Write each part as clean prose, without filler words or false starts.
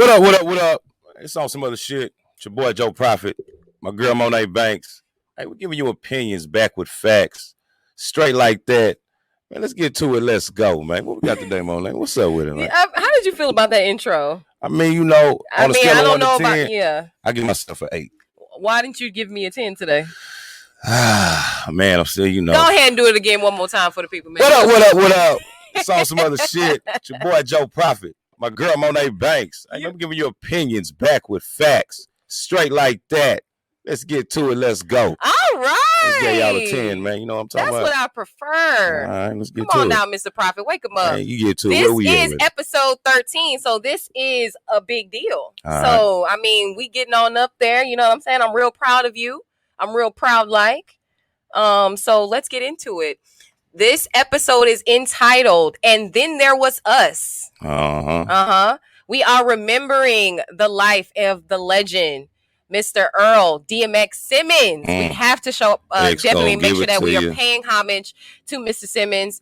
What up? What up? What up? It's on some other shit. It's your boy Joe Prophet, my girl Monet Banks. Hey, we're giving you opinions back with facts, straight like that. Man, let's get to it. Let's go, man. What we got today, Monet? What's up with it, man? How did you feel about that intro? I mean, you know, on a scale of 1 to 10, yeah. I give myself an 8. Why didn't you give me a 10 today? Man, I'm still, you know. Go ahead and do it again one more time for the people, man. What up? What up? What up? It's on some other shit. It's your boy Joe Prophet, my girl Monet Banks. I'm giving you opinions back with facts, straight like that. Let's get to it. Let's go. All right. Let's get y'all a 10, man. You know what I'm talking about? That's what I prefer. All right, let's get Come to on it. now, Mr. Prophet. Wake him up. Man, you get to it. This Where we is episode 13, so this is a big deal. All so, right. I mean, we getting on up there. You know what I'm saying? I'm real proud of you. I'm real proud-like. So let's get into it. This episode is entitled, And Then There Was Us. We are remembering the life of the legend, Mr. Earl, DMX Simmons. We have to show definitely make sure that we are paying homage to Mr. Simmons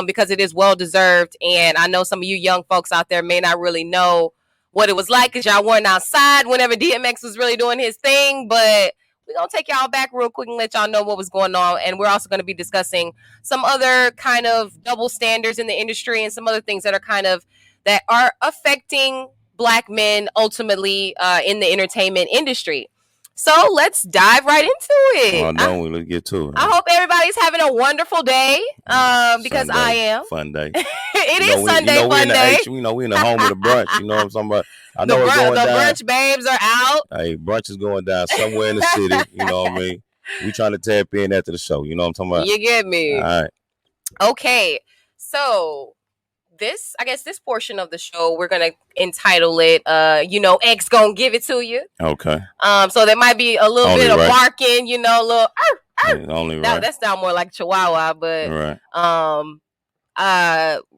because it is well deserved. And I know some of you young folks out there may not really know what it was like because y'all weren't outside whenever DMX was really doing his thing. But we're going to take y'all back real quick and let y'all know what was going on. And we're also going to be discussing some other kind of double standards in the industry and some other things that are affecting Black men ultimately in the entertainment industry. So let's dive right into it. Oh, no, let's get to it. I hope everybody's having a wonderful day because Sunday, I am. Fun day. It is Sunday fun day. We in the home of the brunch. You know what I'm talking about? I know it's going down. The down. Brunch babes are out. Hey, brunch is going down somewhere in the city. You know what I mean? We trying to tap in after the show. You know what I'm talking about? You get me. All right. Okay. So this portion of the show, we're going to entitle it, X gonna give it to you. Okay. So there might be a little bit of barking, a little, only right. That sounds more like Chihuahua, but,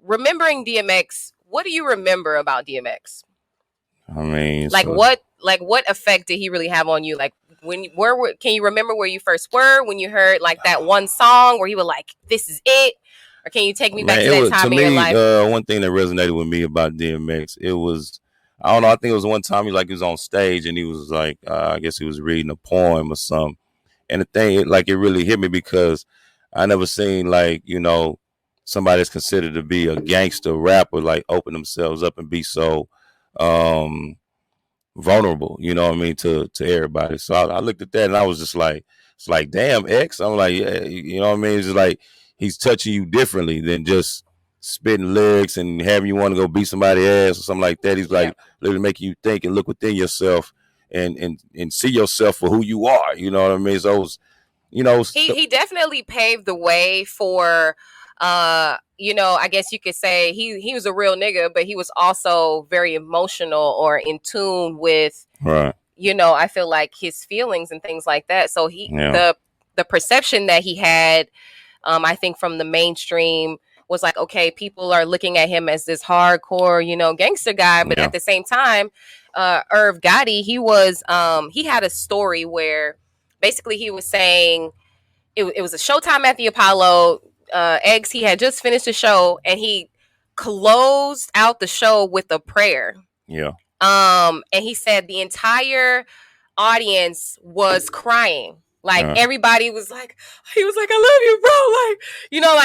remembering DMX, what do you remember about DMX? I mean, what effect did he really have on you? Like can you remember where you first were when you heard like that one song where he was like, this is it? Or can you take me back to that time in your life? One thing that resonated with me about DMX, it was, I don't know, I think it was one time he was on stage and he was like, I guess he was reading a poem or something. And the thing, it really hit me because I never seen somebody that's considered to be a gangster rapper, open themselves up and be so vulnerable, you know what I mean, to everybody. So I looked at that and I was just like, it's like, damn, X. I'm like, yeah, you know what I mean? It's just like, he's touching you differently than just spitting lyrics and having you want to go beat somebody's ass or something like that. He's like literally making you think and look within yourself and see yourself for who you are. You know what I mean? So it was, he definitely paved the way for, I guess you could say he was a real nigga, but he was also very emotional or in tune with, right. I feel like his feelings and things like that. So the perception that he had, I think from the mainstream was like, okay, people are looking at him as this hardcore, gangster guy. But at the same time, Irv Gotti, he had a story where basically he was saying it was a showtime at the Apollo. Eggs, he had just finished the show and he closed out the show with a prayer. Yeah. And he said the entire audience was crying. Everybody was like, he was like, I love you, bro.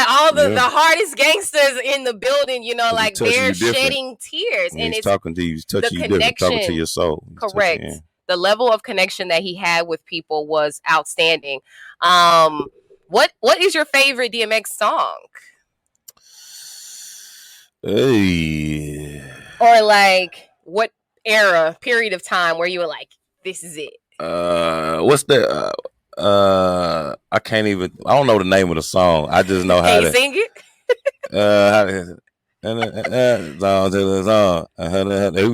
All the hardest gangsters in the building, they're shedding tears. And he's talking to you, he's touching you different, talking to your soul. Correct. The level of connection that he had with people was outstanding. What is your favorite DMX song? Hey. Or what period of time where you were like, this is it? What's the I can't even, I don't know the name of the song. I just know how to sing it. We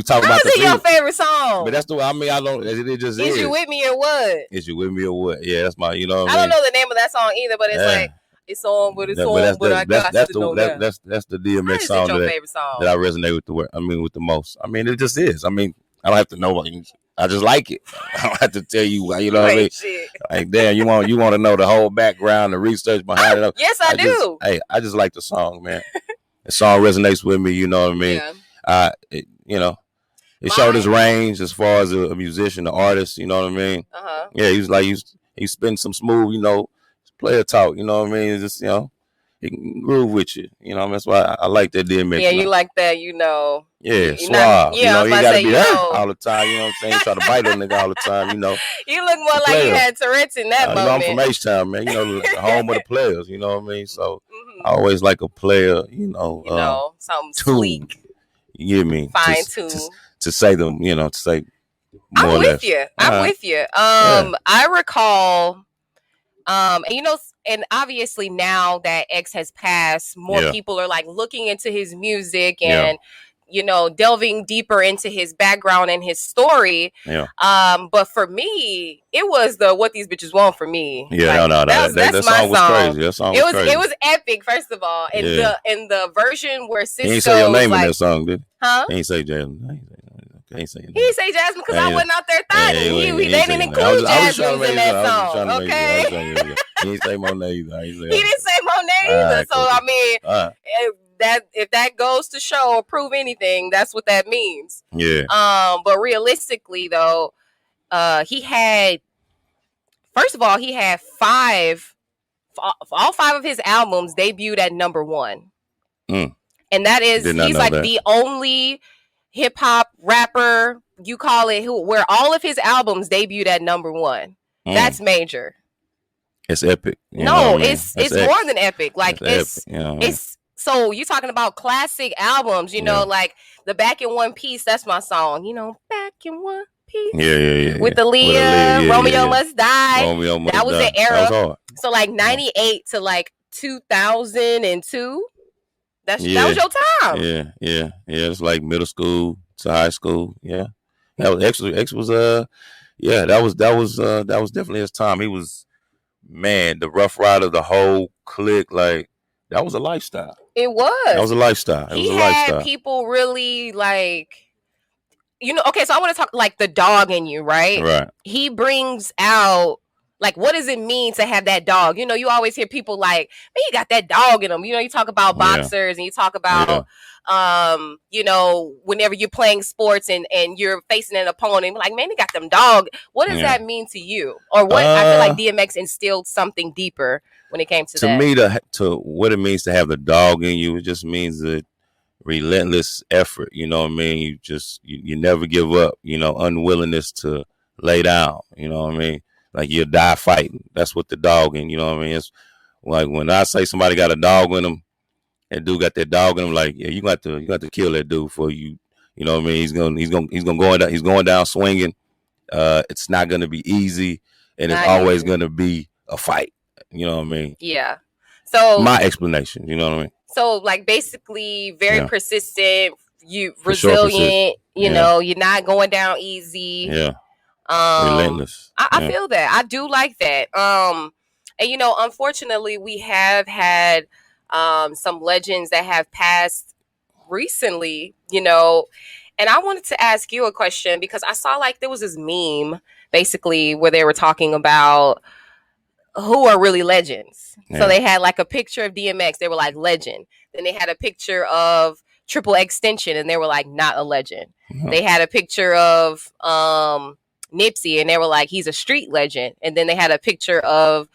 talking about the your favorite song? But that's the way, I mean, I don't, it just is. You with me or what? Is you with me or what? Yeah, that's my, I don't know the name of that song either, but it's like, it's on, but it's on, but I got to know that. That's the DMX song that I resonate with with the most. I mean, it just is. I mean, I don't have to know. I just like it. I don't have to tell you. You know what I mean? Shit. Like, damn, you want to know the whole background, the research behind it. Yes, I do. I just like the song, man. The song resonates with me. You know what I mean? Yeah. it showed his range as far as a musician, an artist. You know what I mean? Yeah, he was like he spitting some smooth, player talk. You know what I mean? It's just he can groove with you. You know, that's why I like that DMX. Yeah, you like that. Yeah, suave. You gotta be all the time. You know what I'm saying? Try to bite a nigga all the time. You look more like you had Tourette's in that moment. I'm from H-Town, man. The home of the players. You know what I mean? So I always like a player. Something sleek. You get me? Fine tune. To say them. To say more I'm or less. I'm with you. I recall. And obviously now that X has passed, more people are like looking into his music and delving deeper into his background and his story. Yeah. But for me, it was the What These Bitches Want from Me. Yeah, that's my song. Was crazy. That song was crazy. It was epic. First of all, in the version where Cisco, he ain't say your name in that song, did he? Huh? He ain't say Jasmine. He ain't say Jasmine because I wasn't out there thotting. They didn't include Jasmine in that song. Okay. He didn't say Monet either. He didn't say Monet either. So I mean, if that goes to show or prove anything, that's what that means. Yeah. But realistically, though, he had all 5 of his albums debuted at number 1, and that is he's like the only hip hop rapper, you call it, where all of his albums debuted at number 1. That's major. It's epic. It's more than epic. Like it's so you're talking about classic albums, like the Back in One Piece. That's my song. Back in One Piece. Yeah. With Aaliyah, Romeo Must Die. That was the era. That was so like 98 to like 2002. That was your time. Yeah. It's like middle school to high school. Yeah. That was X was that was definitely his time. He was, man, the Rough Rider, the whole clique, like that was a lifestyle. It was. That was a lifestyle. He had people really like, okay, so I want to talk like the dog in you, right? Right. He brings out, like, what does it mean to have that dog? You always hear people like, man, you got that dog in them. You talk about boxers and you talk about, whenever you're playing sports and you're facing an opponent, like, man, they got them dog. What does that mean to you? Or what? I feel like DMX instilled something deeper when it came to that. To me, to what it means to have the dog in you, it just means that relentless effort. You know what I mean? You never give up. Unwillingness to lay down. You know what I mean? Like you die fighting. That's what the dog in. You know what I mean? It's like when I say somebody got a dog in them, that dude got that dog in him. Like, yeah, you got to kill that dude for you. You know what I mean? He's going down swinging. It's not gonna be easy, and it's always gonna be a fight. You know what I mean? Yeah. So my explanation. You know what I mean? So like basically very persistent. You resilient. You're not going down easy. Yeah. Relentless. I feel that. I do like that. And unfortunately, we have had some legends that have passed recently. And I wanted to ask you a question because I saw like there was this meme basically where they were talking about who are really legends. Yeah. So they had like a picture of DMX. They were like legend. Then they had a picture of Triple Extension, and they were like not a legend. Mm-hmm. They had a picture of Nipsey, and they were like, he's a street legend. And then they had a picture of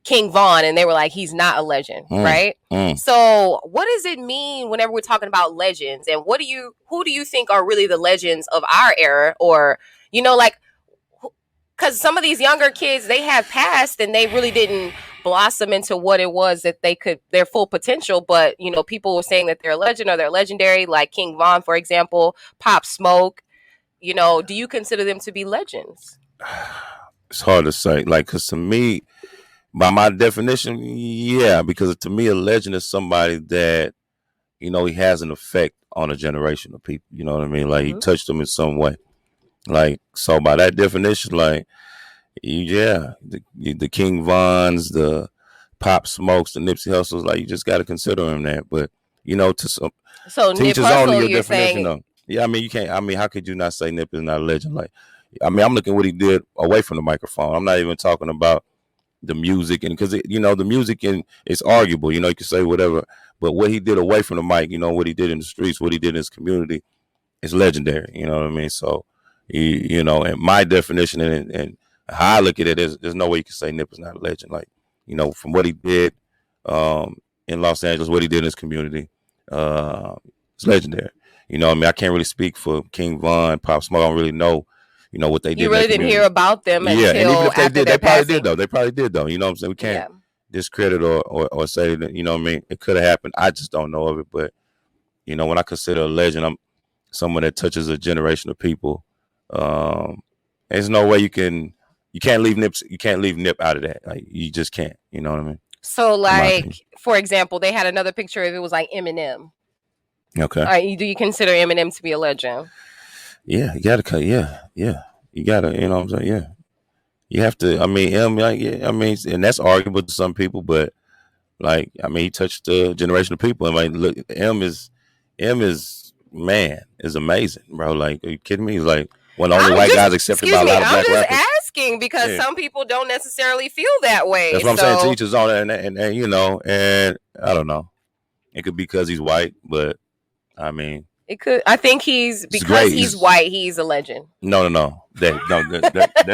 King Von, and they were like, he's not a legend, right? So what does it mean whenever we're talking about legends? And who do you think are really the legends of our era? Or, like, because some of these younger kids, they have passed and they really didn't blossom into what it was that their full potential. But, people were saying that they're a legend or they're legendary, like King Von, for example, Pop Smoke. Do you consider them to be legends? It's hard to say. Like, because to me, by my definition, yeah, because to me, a legend is somebody that, he has an effect on a generation of people. You know what I mean? Like, he touched them in some way. Like, so by that definition, like, the King Vons, the Pop Smokes, the Nipsey Hussles, like, you just got to consider him that. But, so teach his own your definition saying... of. Yeah, I mean, you can't. I mean, how could you not say Nip is not a legend? Like, I mean, I'm looking at what he did away from the microphone. I'm not even talking about the music, and because the music it's arguable. You can say whatever, but what he did away from the mic, what he did in the streets, what he did in his community, it's legendary. You know what I mean? So, you know, and my definition and how I look at it is, there's no way you can say Nip is not a legend. Like, you know, from what he did in Los Angeles, what he did in his community, it's legendary. You know what I mean? I can't really speak for King Von, Pop Smoke. I don't really know, you know, what they did. You really didn't hear about them yeah, until and even if they after did, their they probably passing. did though. They probably did though. You know what I'm saying? We can't discredit or say that, you know what I mean? It could have happened. I just don't know of it. But, you know, when I consider a legend, I'm someone that touches a generation of people. There's no way you can't leave Nip out of that. Like, you just can't. You know what I mean? So, like, for example, they had another picture of it was like Eminem. Okay. Do you consider Eminem to be a legend? Yeah, you gotta cut. Yeah, you gotta. You know what I'm saying? Yeah, you have to. I mean, and that's arguable to some people, but like, I mean, he touched a generation of people. I mean, look, M is man, is amazing, bro. Like, are you kidding me? He's like one of the only white guys accepted by a lot of black rappers. I'm just asking because some people don't necessarily feel that way. That's what I'm saying. To each his own, and you know, and I don't know. It could be because he's white, but I mean, it could. I think he's white. He's a legend. No. They're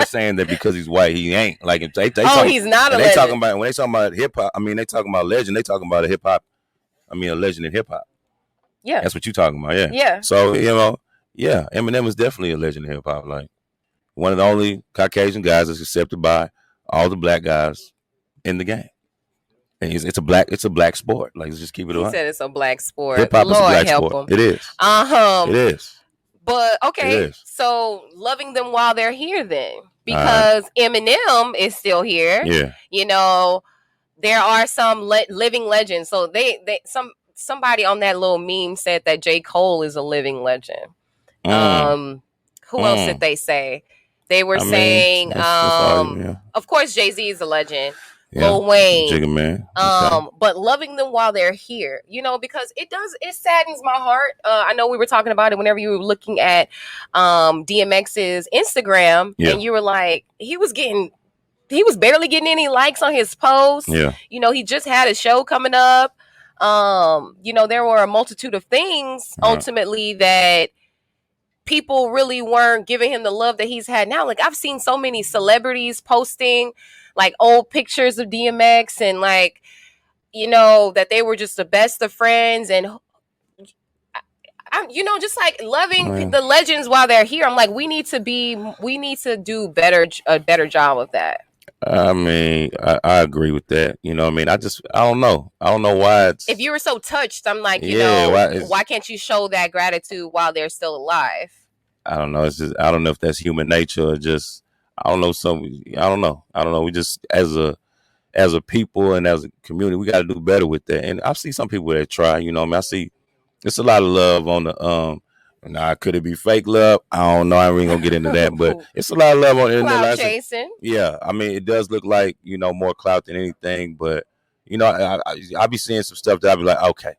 saying that because he's white, he ain't. Like, he's not a legend. They talking about, when they talking about hip hop. I mean, they talking about legend. They talking about a hip hop. I mean, a legend in hip hop. Yeah, that's what you talking about. Yeah. Yeah. So, you know, yeah, Eminem is definitely a legend in hip hop. Like, one of the only Caucasian guys that's accepted by all the black guys in the game. And it's a black sport. Like, let's just keep it on. He said it's a black sport. Hip hop is a black sport. It is. It is. But okay, so loving them while they're here, then, because Eminem is still here. Yeah. You know, there are some living legends. So somebody on that little meme said that J. Cole is a living legend. Who else did they say? They were saying, of course, Jay-Z is a legend. Yeah. Lil Wayne, Jigga Man. But loving them while they're here, you know, because it saddens my heart. I know we were talking about it whenever you were looking at DMX's Instagram, and you were like, he was barely getting any likes on his posts. Yeah. You know, he just had a show coming up. You know, there were a multitude of things ultimately that people really weren't giving him the love that he's had now. Like, I've seen so many celebrities posting like old pictures of DMX and, like, you know, that they were just the best of friends, and you know, just like loving the legends while they're here. I'm like, we need to do a better job of that. I mean, I agree with that. You know what I mean? I don't know why if you were so touched, I'm like, you know, why can't you show that gratitude while they're still alive? I don't know. It's just, I don't know if that's human nature or just, I don't know. We just, as a people and as a community, we got to do better with that. And I see some people that try, you know what I mean? I see it's a lot of love on the, now, could it be fake love? I don't know. I ain't gonna get into that, but it's a lot of love on the clout chasing. Yeah, I mean, it does look like, you know, more clout than anything, but, you know, I be seeing some stuff that I be like, okay,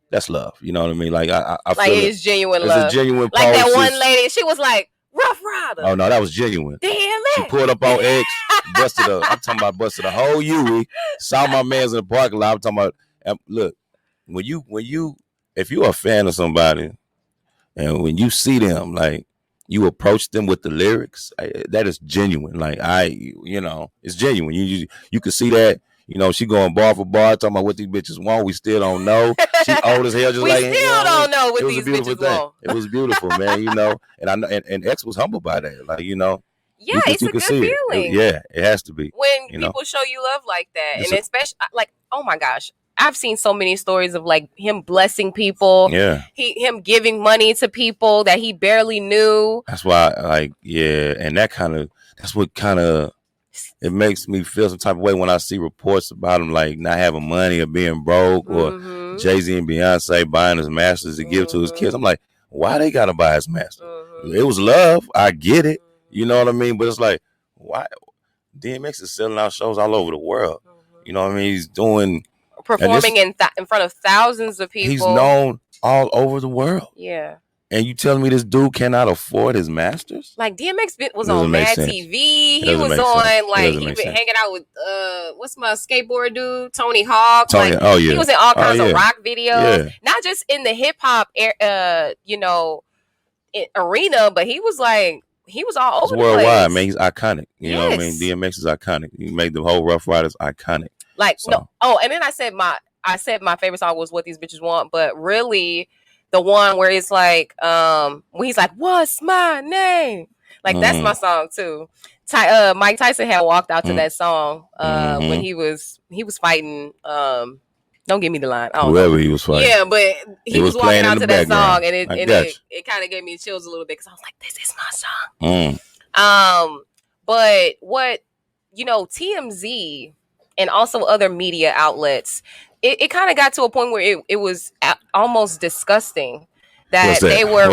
that's love. You know what I mean? Like, I like feel it's genuine love. It's a genuine like that one lady, she was like, Rough Rider. Oh no, that was genuine. Damn it. She pulled up on X, busted a whole UE, saw my man's in the parking lot. I'm talking about, look, if you're a fan of somebody, and when you see them, like, you approach them with the lyrics, that is genuine. Like, you know, it's genuine. You can see that. You know, she going bar for bar, talking about what these bitches want. We still don't know. She old as hell, just we still don't know what these bitches want. It was beautiful, man. You know, and I know, and X was humbled by that. Like, you know, yeah, it's a good feeling. It has to be when people show you love like that, and especially like, oh my gosh, I've seen so many stories of like him blessing people. Yeah, him giving money to people that he barely knew. That's why, and that's what kind of. It makes me feel some type of way when I see reports about him like not having money or being broke, or Jay-Z and Beyonce buying his masters to give to his kids. I'm like, why they gotta buy his master? It was love. I get it. You know what I mean? But it's like, why? DMX is selling out shows all over the world. You know what I mean? He's performing in front of thousands of people. He's known all over the world. Yeah. And you telling me this dude cannot afford his masters? Like, DMX was on Mad TV. He was on, like, he been hanging out with what's my skateboard dude, Tony Hawk. Oh yeah, he was in all kinds of rock videos, not just in the hip hop, you know, arena, but he was all over the worldwide, place. man. He's iconic. You know what I mean? DMX is iconic. He made the whole Rough Riders iconic. Like, so. No. Oh, and then I said my favorite song was What These Bitches Want, but really the one where it's like, when he's like, what's my name? Like, that's my song too. Mike Tyson had walked out to that song when he was fighting. Don't give me the line. Whoever he was fighting. Yeah, but he was walking out to that song, and it kind of gave me chills a little bit because I was like, this is my song. But what, TMZ and also other media outlets, it kind of got to a point where it was almost disgusting that they were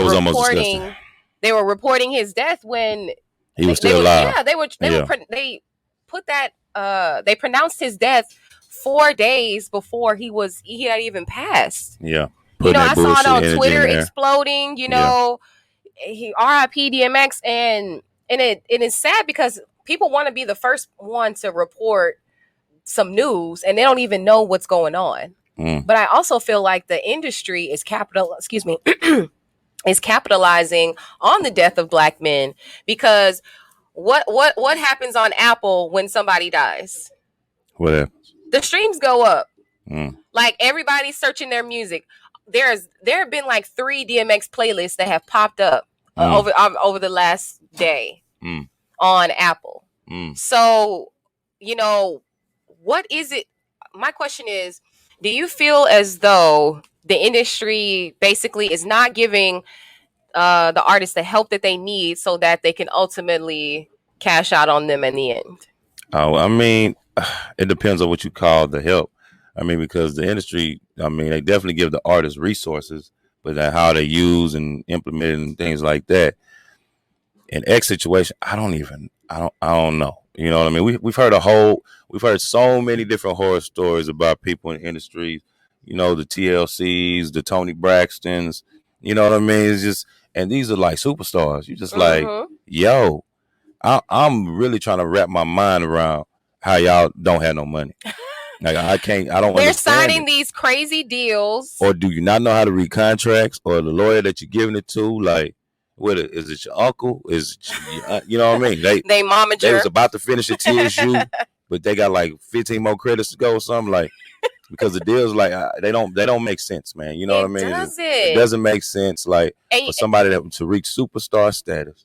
reporting his death when he was still alive. Yeah, they put that they pronounced his death 4 days before he had even passed. Yeah. I saw it on Twitter exploding, he RIP DMX, and it is sad because people want to be the first one to report some news and they don't even know what's going on. But I also feel like the industry is is capitalizing on the death of Black men, because what happens on Apple when somebody dies? What happens? The streams go up. Like, everybody's searching their music. There have been like 3 DMX playlists that have popped up over the last day on Apple. So, what is it? My question is, do you feel as though the industry basically is not giving the artists the help that they need so that they can ultimately cash out on them in the end? Oh, I mean, it depends on what you call the help. I mean, because the industry, they definitely give the artists resources, but how they use and implement and things like that. In X situation, I don't know. You know what I mean? We've heard so many different horror stories about people in the industry. The TLCs, the Tony Braxtons. You know what I mean? It's just, and these are like superstars. You're just like, yo, I'm really trying to wrap my mind around how y'all don't have no money. Like, I don't They're understand signing these crazy deals. Or do you not know how to read contracts? Or the lawyer that you're giving it to, like, is it your uncle? Is it you know what I mean? They momager. They was about to finish at TSU, but they got like 15 more credits to go or something, like, because the deals, like, they don't make sense, man. You know what I mean? It doesn't make sense, like, for somebody to reach superstar status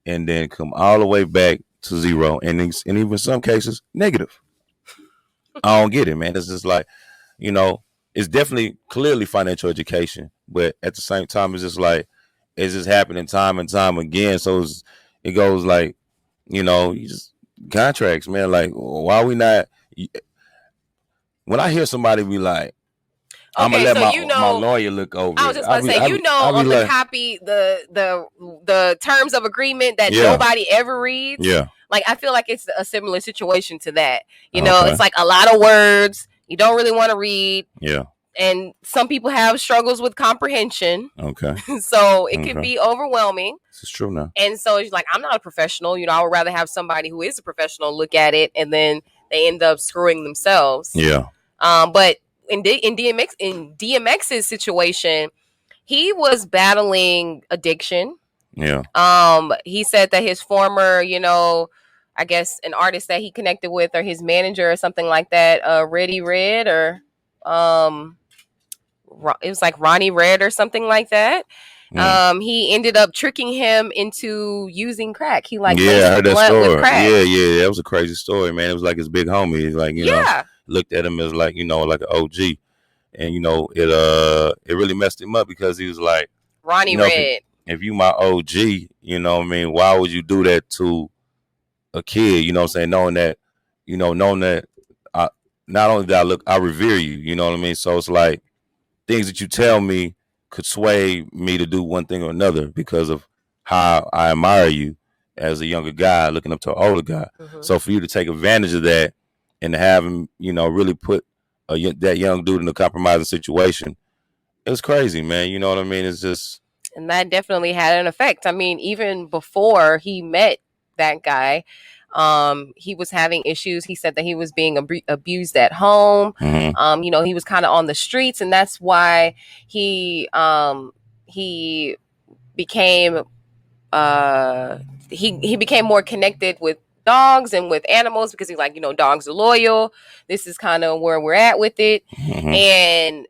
and then come all the way back to zero, and even in some cases negative. I don't get it, man. It's just like, it's definitely clearly financial education, but at the same time, it's just like, it's just happening time and time again. So it goes like, you just contracts, man. Like, why are we not? When I hear somebody be like, I'm gonna let my lawyer look over. I was just gonna say, on the copy, the terms of agreement that nobody ever reads. Yeah. Like, I feel like it's a similar situation to that. It's like a lot of words you don't really want to read. Yeah. And some people have struggles with comprehension. Okay. So it can be overwhelming. This is true now. And so it's like, I'm not a professional. I would rather have somebody who is a professional look at it, and then they end up screwing themselves. Yeah. But in DMX's situation, he was battling addiction. Yeah. He said that his former, I guess an artist that he connected with, or his manager or something like that, Reddy Red, or it was like Ronnie Red or something like that. He ended up tricking him into using crack. He I heard that story. With crack. Yeah, that was a crazy story, man. It was like his big homie. He's like, looked at him as like, like an OG, and it really messed him up, because he was like, Ronnie Red. If you my OG, why would you do that to a kid? Knowing that, knowing that not only that I revere you, you know what I mean? So it's like, things that you tell me could sway me to do one thing or another because of how I admire you as a younger guy looking up to an older guy. Mm-hmm. So for you to take advantage of that and to have him, really put that young dude in a compromising situation, it was crazy, man. You know what I mean? It's just... And that definitely had an effect. I mean, even before he met that guy, he was having issues. He said that he was being abused at home. Mm-hmm. He was kind of on the streets, and that's why he became he became more connected with dogs and with animals because he's like, dogs are loyal. This is kind of where we're at with it. And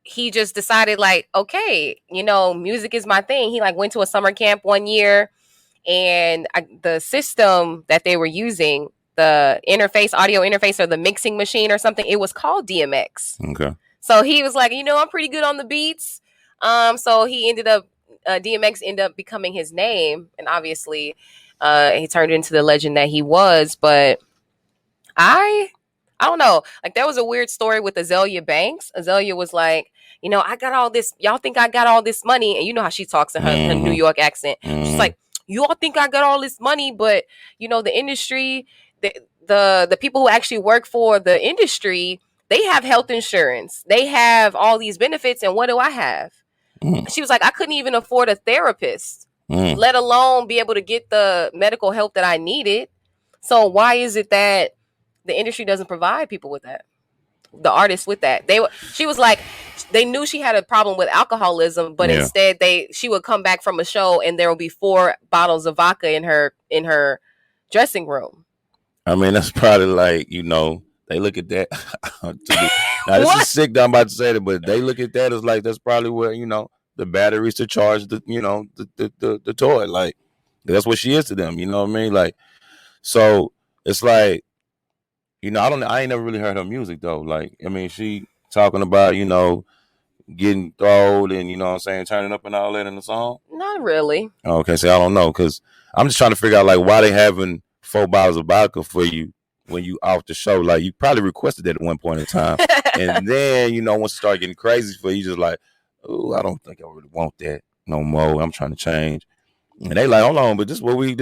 he just decided like, okay, music is my thing. He like went to a summer camp one year, and the system that they were using, the audio interface, or the mixing machine or something, it was called DMX. Okay. So he was like, I'm pretty good on the beats. So he ended up, DMX ended up becoming his name, and obviously, he turned into the legend that he was. But I don't know. Like, there was a weird story with Azalea Banks. Azalea was like, I got all this. Y'all think I got all this money? And you know how she talks in her New York accent. She's like, you all think I got all this money, but the industry, the people who actually work for the industry, they have health insurance. They have all these benefits, and what do I have? She was like, I couldn't even afford a therapist, let alone be able to get the medical help that I needed. So why is it that the industry doesn't provide people with that? The artists with that. She was like, they knew she had a problem with alcoholism, but instead she would come back from a show and there will be 4 bottles of vodka in her dressing room. I mean, that's probably like, they look at that. Now, this is sick that I'm about to say that, but they look at that as like, that's probably where, the batteries to charge the, the toy. Like, that's what she is to them. You know what I mean? Like, so it's like, I ain't never really heard her music though. Like, I mean, she talking about, getting throwed and, what I'm saying, turning up and all that in the song. Not really. Okay, so I don't know, because I'm just trying to figure out like why they having 4 bottles of vodka for you when you off the show. Like, you probably requested that at one point in time, and then once it start getting crazy for you, just like, oh, I don't think I really want that no more. I'm trying to change, and they like, hold on, but this is what we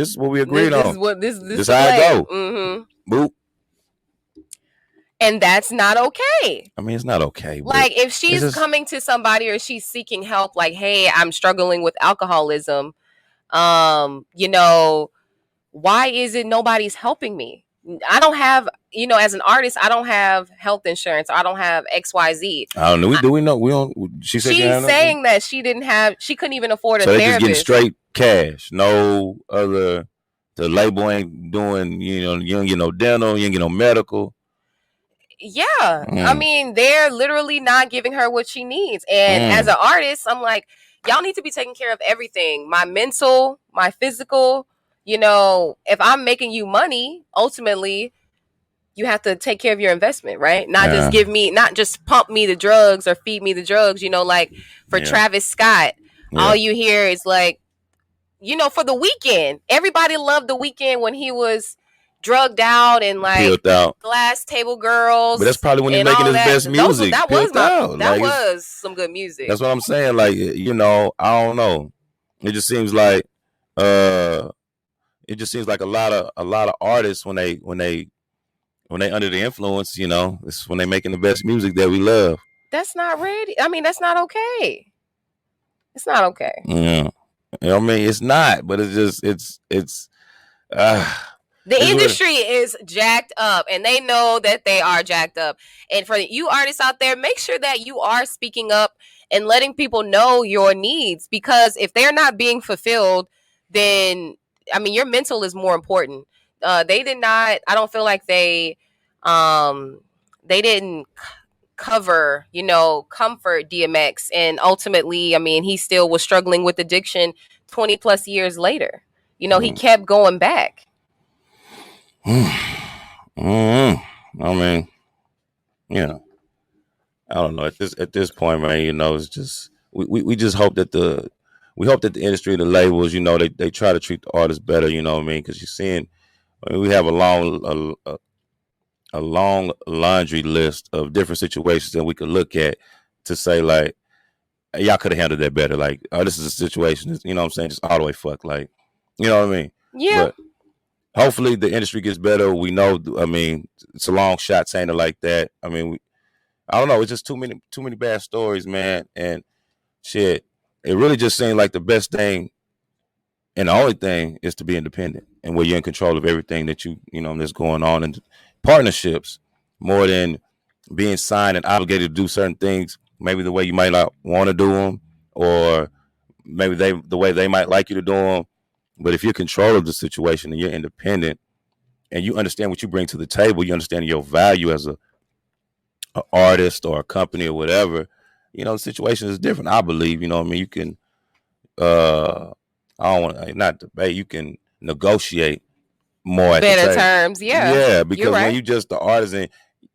agreed on. This is how it go. Mm-hmm. Boop. And that's not okay. I mean, it's not okay. Like, if she's coming to somebody or she's seeking help, like, hey, I'm struggling with alcoholism, why is it nobody's helping me? I don't have, as an artist, I don't have health insurance. I don't have XYZ. I don't know. Do we know? We don't. She's saying that she couldn't even afford a therapist. So they just getting straight cash. No other, the label ain't doing, you don't get no dental, you don't get no medical. Yeah. I mean, they're literally not giving her what she needs. And as an artist, I'm like, y'all need to be taking care of everything. My mental, my physical, if I'm making you money, ultimately, you have to take care of your investment, right? Not just pump me the drugs or feed me the drugs, like for Travis Scott. All you hear is like, for The Weeknd. Everybody loved The Weeknd when he was drugged out and like Glass Table Girls. But that's probably when he's making his best music. That was some good music. That's what I'm saying. Like, I don't know. It just seems like a lot of artists when they under the influence, it's when they making the best music that we love. That's not ready. I mean, that's not okay. It's not okay. Yeah. I mean, it's not, but it's just the industry is jacked up, and they know that they are jacked up. And for you artists out there, make sure that you are speaking up and letting people know your needs, because if they're not being fulfilled, then, I mean, your mental is more important. They did not, I don't feel like they didn't cover, comfort DMX. And ultimately, I mean, he still was struggling with addiction 20 plus years later. He kept going back. I mean, I don't know. At this point, man, it's just we just hope that the industry, the labels, they try to treat the artists better. You know what I mean? Because you're seeing, we have a long laundry list of different situations that we could look at to say like, hey, y'all could have handled that better. Like, oh, this is a situation. You know what I'm saying? Just all the way fuck. Like, you know what I mean? Yeah. But hopefully the industry gets better. We know, I mean, it's a long shot saying it like that. I mean, I don't know. It's just too many bad stories, man. And shit, it really just seems like the best thing and the only thing is to be independent, and where you're in control of everything that that's going on, and partnerships more than being signed and obligated to do certain things, maybe the way you might not want to do them, or maybe the way they might like you to do them. But if you're in control of the situation and you're independent and you understand what you bring to the table, you understand your value as a artist or a company or whatever, the situation is different. I believe, what I mean, you can, I don't want not debate. You can negotiate more at better the table. terms. Yeah, because right. when you just the artisan,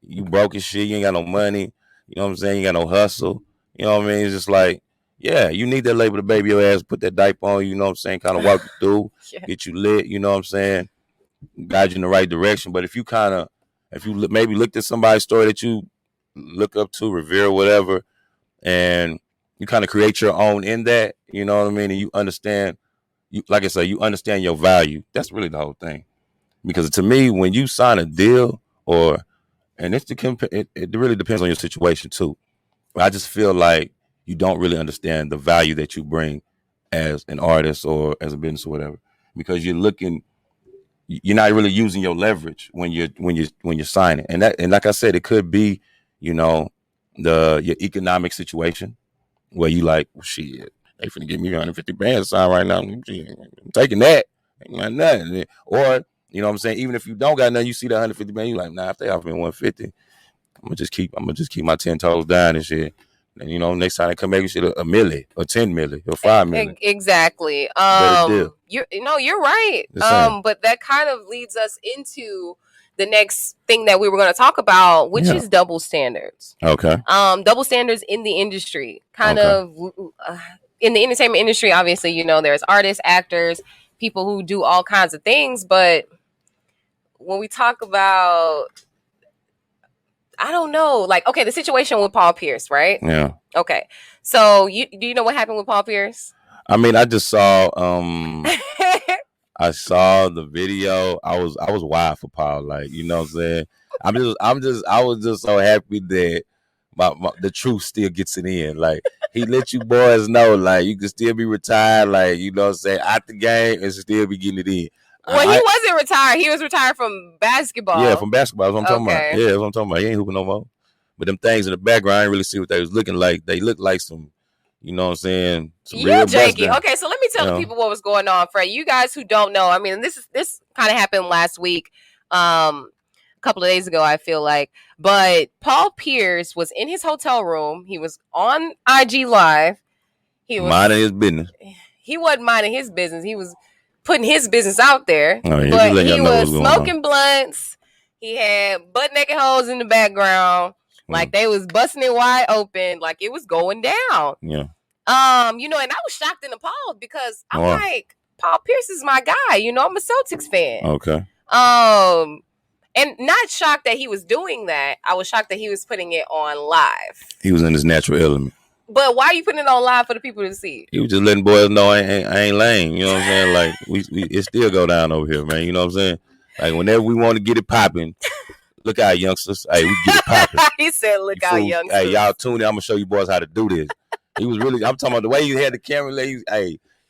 you broke as shit. You ain't got no money. You know what I'm saying? You got no hustle. You know what I mean? It's just like, yeah, you need that label to baby your ass, put that diaper on. You know what I'm saying? Kind of walk you through, get you lit. You know what I'm saying? Guide you in the right direction. But if you maybe looked at somebody's story that you look up to, revere, whatever, and you kind of create your own in that, you know what I mean? And you understand, like I say, you understand your value. That's really the whole thing. Because to me, when you sign a deal, and it really depends on your situation too. I just feel like you don't really understand the value that you bring as an artist or as a business or whatever, because you're not really using your leverage when you're signing. And like I said, it could be, your economic situation where you like, well, shit, they finna give me 150 bands to sign right now. I'm taking that. Ain't got nothing. Or, you know what I'm saying? Even if you don't got nothing, you see that 150 band, you like, nah, if they offer me 150, I'm gonna just keep my 10 toes down and shit. And next time they come back, you shit a milli or 10 milli or 5 milli. Exactly. Better deal. You're right. But that kind of leads us into the next thing that we were going to talk about, which is double standards. Okay. Double standards in the industry, in the entertainment industry. Obviously, there's artists, actors, people who do all kinds of things. But when we talk about, I don't know, like, okay, the situation with Paul Pierce, right? Yeah. Okay. So do you know what happened with Paul Pierce? I mean, I just saw I saw the video. I was wild for Paul, like, you know what I'm saying? I was just so happy that the truth still gets it in. Like, he let you boys know, like, you can still be retired, like, you know what I'm saying, out the game and still be getting it in. Well, he wasn't retired. He was retired from basketball. Yeah, from basketball. That's what I'm talking about. Yeah, that's what I'm talking about. He ain't hooping no more. But them things in the background, I didn't really see what they was looking like. They looked like some, you know what I'm saying? Some real janky. Okay, so let me tell the people what was going on, Fred. You guys who don't know, I mean, this kind of happened last week, a couple of days ago, I feel like. But Paul Pierce was in his hotel room. He was on IG Live. He was minding his business. He wasn't minding his business. He was putting his business out there. Oh, yeah, but he was smoking blunts. He had butt naked hoes in the background. Like, they was busting it wide open. Like, it was going down. Yeah. And I was shocked and appalled because I'm like, Paul Pierce is my guy. I'm a Celtics fan. Okay. And not shocked that he was doing that. I was shocked that he was putting it on live. He was in his natural element. But why are you putting it on live for the people to see? He was just letting boys know I ain't lame. You know what I'm saying? Like, it still go down over here, man. You know what I'm saying? Like, whenever we want to get it popping, look out, youngsters. Hey, we get it popping. He said, look out, youngsters. Hey, y'all tune in. I'm going to show you boys how to do this. He was really, I'm talking about the way he had the camera. He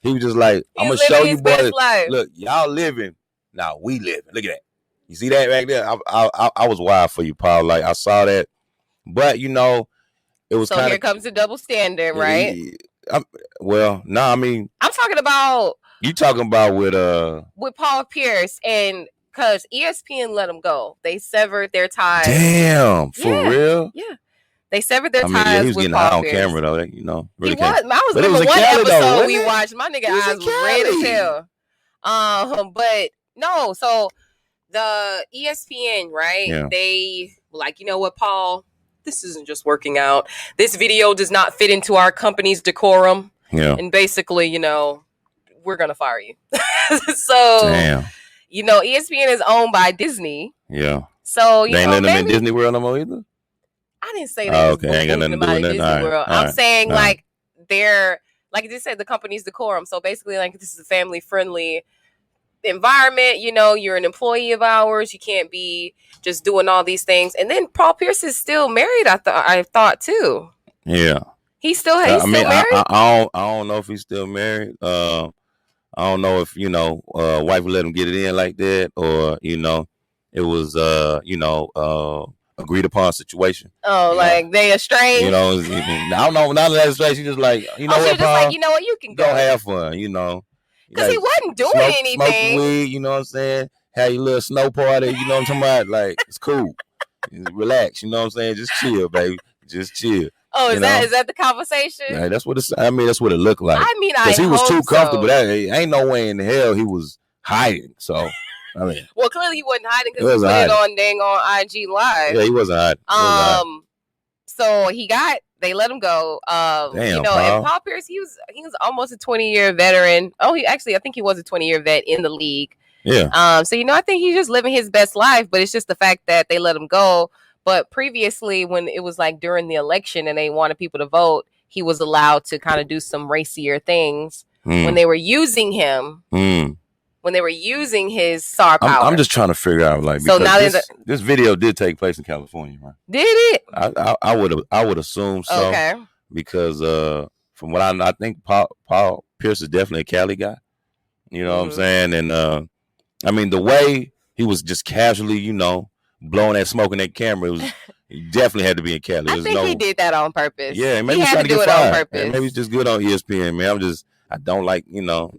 was just like, I'm going to show you boys. Look, y'all living. Now we living. Look at that. You see that back there? I was wild for you, Paul. Like, I saw that. But, it was so here comes the double standard, right? I'm talking about. You talking about with Paul Pierce, and because ESPN let him go, they severed their ties. Damn, for real? Yeah, they severed their ties. He was with getting Paul high on Pierce. camera though. Really I was remember one episode we watched. My nigga eyes was red as hell. But no, so the ESPN, right? Yeah. They were like, you know what, Paul? This isn't just working out. This video does not fit into our company's decorum. Yeah. And basically, we're going to fire you. So, damn. ESPN is owned by Disney. Yeah. So, they ain't letting them in Disney World no more either? I didn't say that. Okay, ain't got nothing to do with Disney World. I'm saying, like, they're, like you said, the company's decorum. So, basically, like, this is a family-friendly environment. You're an employee of ours. You can't be just doing all these things. And then Paul Pierce is still married. I thought too. Yeah, he's still married. I don't know if he's still married. I don't know if wife let him get it in like that, or it was agreed upon situation. Oh, like they estranged. You know, I don't know. None of that estranged. She just like, you know what, just like, you know what, you can go have fun. You know, because he wasn't doing anything. Smoking weed. You know what I'm saying? Have your little snow party. You know what I'm talking about? Like it's cool. Relax. You know what I'm saying? Just chill, baby. Just chill. Oh, is that the conversation? Yeah, that's what that's what it looked like. I mean, because he was too comfortable. That ain't no way in hell he was hiding. So, I mean, well, clearly he wasn't hiding because he put it on dang on IG Live. Yeah, he wasn't hiding. So they let him go. Damn, you know, and Paul Pierce, he was almost a 20-year veteran. Oh, I think he was a 20-year vet in the league. Yeah. So I think he's just living his best life, but it's just the fact that they let him go. But previously, when it was like during the election and they wanted people to vote, he was allowed to kind of do some racier things when they were using him. When they were using his star power. I'm just trying to figure out, like, so now this video did take place in California, right? Did it? I would assume so. Okay. Because from what I think Paul Pierce is definitely a Cali guy. You know what I'm saying? And I mean, the way he was just casually, you know, blowing that smoke in that camera, he definitely had to be in Cali. I think he did that on purpose. Yeah, maybe he had to do it on purpose. Maybe he's just good on ESPN, man. I don't like, you know.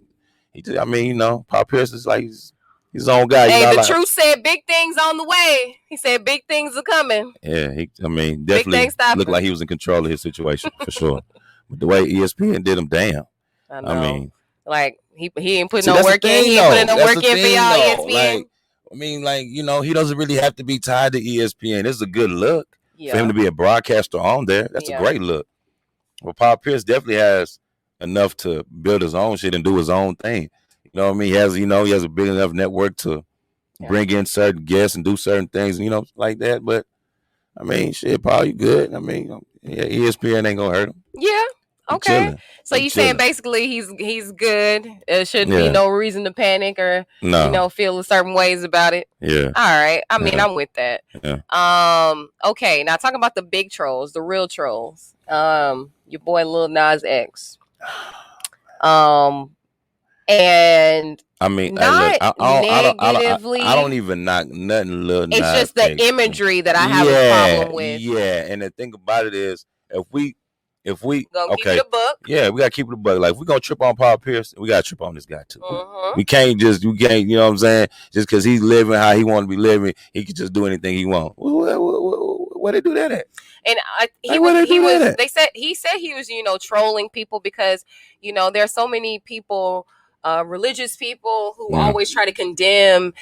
Paul Pierce is like he's his own guy. Hey, the truth said big things on the way. He said big things are coming. Yeah, definitely looked like he was in control of his situation for sure. But the way ESPN did him, damn. I mean, like he ain't putting no work in. He ain't putting no work in for y'all, ESPN. He doesn't really have to be tied to ESPN. It's a good look for him to be a broadcaster on there. That's a great look. Well, Paul Pierce definitely has enough to build his own shit and do his own thing. You know what I mean? He has a big enough network to bring in certain guests and do certain things, like that. But I mean, shit, Paul, you good? I mean, ESPN ain't gonna hurt him. Yeah. Okay. So you saying basically he's good. There shouldn't be no reason to panic or feel certain ways about it. Yeah. All right. I mean, I'm with that. Yeah. Okay. Now talking about the big trolls, the real trolls. Your boy Lil Nas X. And I mean, not negatively. I don't even knock nothing, Lil Nas. It's just the imagery that I have a problem with. Yeah, and the thing about it is, if we gonna keep it a buck. Yeah, we gotta keep it a buck. Like, if we gonna trip on Paul Pierce, we gotta trip on this guy too. We can't, you know what I'm saying? Just because he's living how he want to be living, he can just do anything he want. Where they do that at? And he said he was, trolling people because, there's so many people, religious people who always try to condemn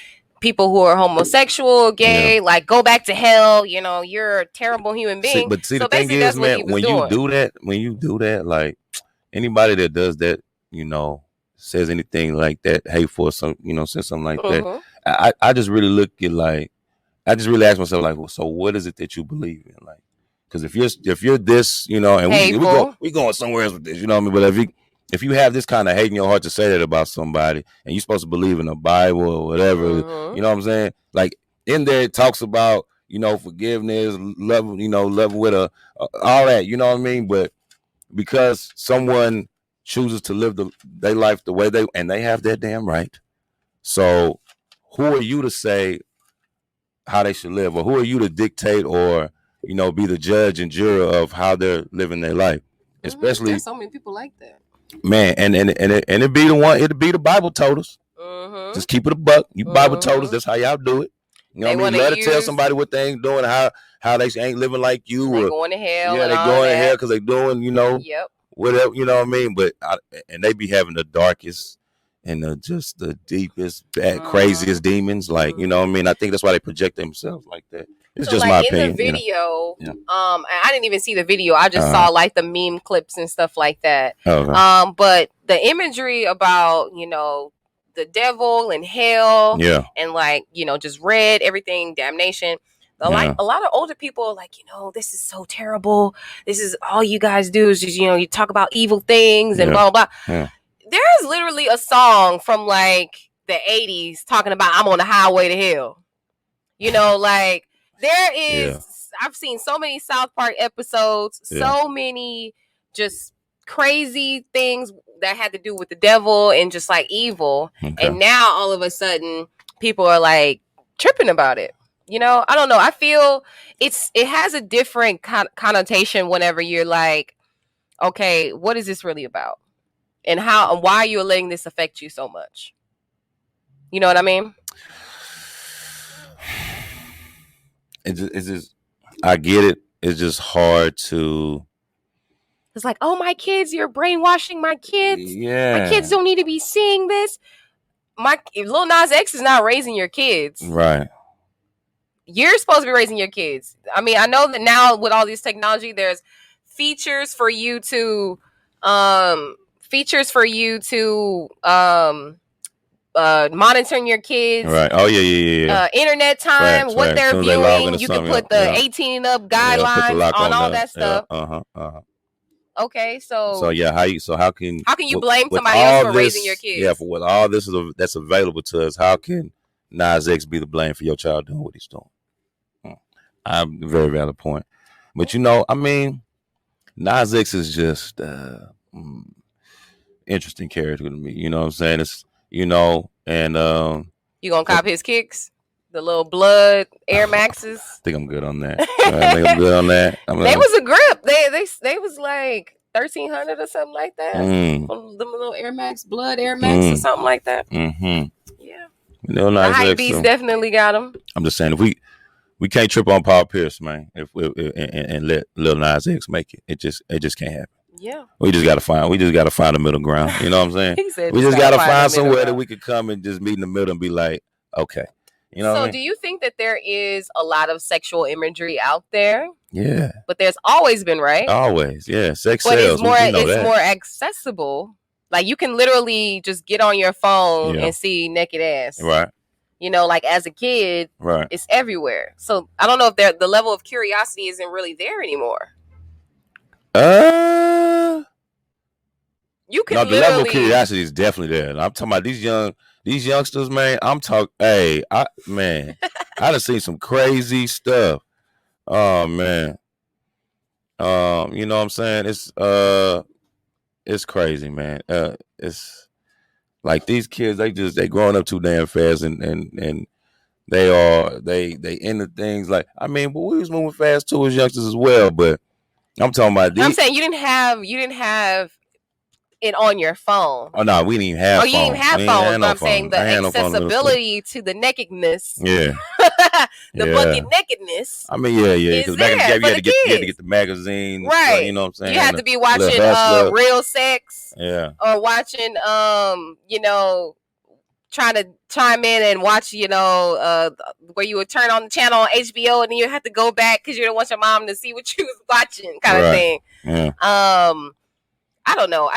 people who are homosexual, gay, like go back to hell. You're a terrible human being. See, the thing is, man, when you do that, like anybody that does that, says anything like that, hateful, says something like that. I just really look at I just really ask myself, like, well, so what is it that you believe in, like? Because if you're this, and we going somewhere else with this, you know what I mean? But if you have this kind of hate in your heart to say that about somebody, and you're supposed to believe in the Bible or whatever, you know what I'm saying? Like, in there it talks about, forgiveness, love, love with all that, you know what I mean? But because someone chooses to live their life the way they have that damn right. So who are you to say how they should live, or who are you to dictate or, be the judge and juror of how they're living their life? Especially, there's so many people like that. Man, and it'd be the Bible told us. Just keep it a buck. You Bible told us that's how y'all do it. You know what I mean? Love to tell somebody what they ain't doing, how they ain't living like you. They going to hell. Yeah, they going to hell because they doing, Yep. whatever, you know what I mean? But and they be having the darkest and just the deepest, craziest demons. Like, you know what I mean? I think that's why they project themselves like that. It's just my opinion. In the video, I didn't even see the video. I just saw like the meme clips and stuff like that. Okay. But the imagery about, the devil and hell, and just red, everything, damnation. Like a lot of older people are like, this is so terrible. This is all you guys do is just, you talk about evil things and blah, blah, blah. Yeah. There is literally a song from like the 80s talking about I'm on the highway to hell. Like there is, I've seen so many South Park episodes, so many just crazy things that had to do with the devil and just like evil. Okay. And now all of a sudden people are like tripping about it. You know, I don't know. I feel it has a different connotation whenever you're like, okay, what is this really about? And why are you letting this affect you so much? You know what I mean? It's just, I get it. It's just hard to. It's like, oh, my kids, you're brainwashing my kids. Yeah. My kids don't need to be seeing this. Lil Nas X is not raising your kids. Right. You're supposed to be raising your kids. I mean, I know that now with all this technology, there's features for you to monitoring your kids. Right. Oh yeah. Internet time, Facts, what facts. they're Soon as they log viewing. into You can something, put the 18 and up guidelines on all that stuff. Okay, so yeah, how can you blame somebody else for raising your kids? Yeah, for with all this that's available to us, how can Nas X be the blame for your child doing what he's doing? A very valid point. But you know, I mean, Nas X is just interesting character to me. You know what I'm saying? It's, you know, and you gonna cop his kicks? The little blood Air Maxes? I think I'm good on that. I think I'm good on that. They was a grip. They was like 1,300 or something like that. Them little Air Max, blood Air Max or something like that. Yeah. You know, the hype beast definitely got them. I'm just saying, if we can't trip on Paul Pierce, man, and let Lil Nas X make it. It just can't happen. Yeah. We just gotta find a middle ground. You know what I'm saying? We just gotta find somewhere that we could come and just meet in the middle and be like, okay. You know what I mean? Do you think that there is a lot of sexual imagery out there? Yeah. But there's always been, right? Always, yeah. Sex but sells. It's more accessible. Like you can literally just get on your phone and see naked ass. Right. You know, like as a kid, right, it's everywhere. So I don't know if the level of curiosity isn't really there anymore. You can the level of curiosity is definitely there. And I'm talking about these youngsters, man. I'm talking. Hey, I done seen some crazy stuff. Oh man. You know what I'm saying? It's crazy, man. It's like these kids, they growing up too damn fast, and they into things like, I mean, but we was moving fast too as youngsters as well. But I'm talking about these. I'm saying you didn't have it on your phone. Oh no, we didn't even have. Oh, you didn't even have phones. But I'm saying the accessibility to the nakedness. Yeah. The bucket nakedness. I mean, yeah. Because back in the day, you had to get the magazine, right? You know what I'm saying? You had to be watching Real Sex, or watching you know, trying to chime in and watch, you know, where you would turn on the channel on HBO and then you have to go back because you don't want your mom to see what you was watching, kind of thing. Yeah. I don't know.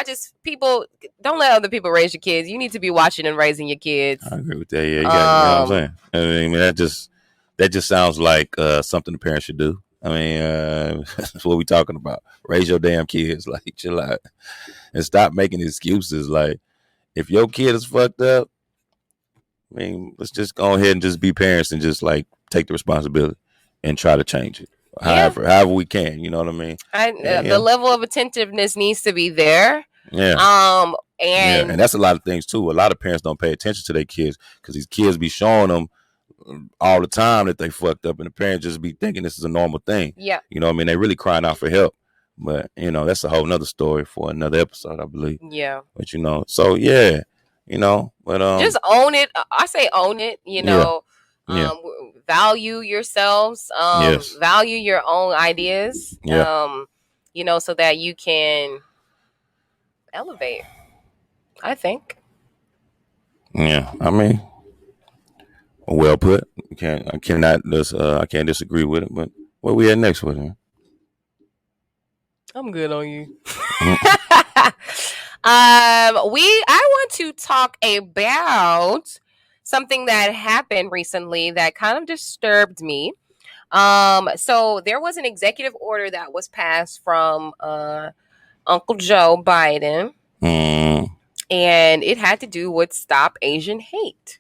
People don't let other people raise your kids. You need to be watching and raising your kids. I agree with that. Yeah, you know what I'm saying. I mean, that just sounds like something the parents should do. I mean, that's what we talking about. Raise your damn kids, like, chill out, and stop making excuses. Like, if your kid is fucked up, I mean, let's just go ahead and just be parents and just like take the responsibility and try to change it. However we can, you know what I mean? The level of attentiveness needs to be there. Yeah. And that's a lot of things too. A lot of parents don't pay attention to their kids because these kids be showing them all the time that they fucked up, and the parents just be thinking this is a normal thing. Yeah. You know what I mean? They really crying out for help. But, you know, that's a whole nother story for another episode, I believe. Yeah. But, you know, so yeah, you know, but just own it. I say own it, you know. Value yourselves, value your own ideas, you know, so that you can elevate, I think. Yeah, I mean, well put. I can't disagree with it, but what we had next with him? I'm good on you. I want to talk about something that happened recently that kind of disturbed me. So there was an executive order that was passed from Uncle Joe Biden, and it had to do with Stop Asian Hate.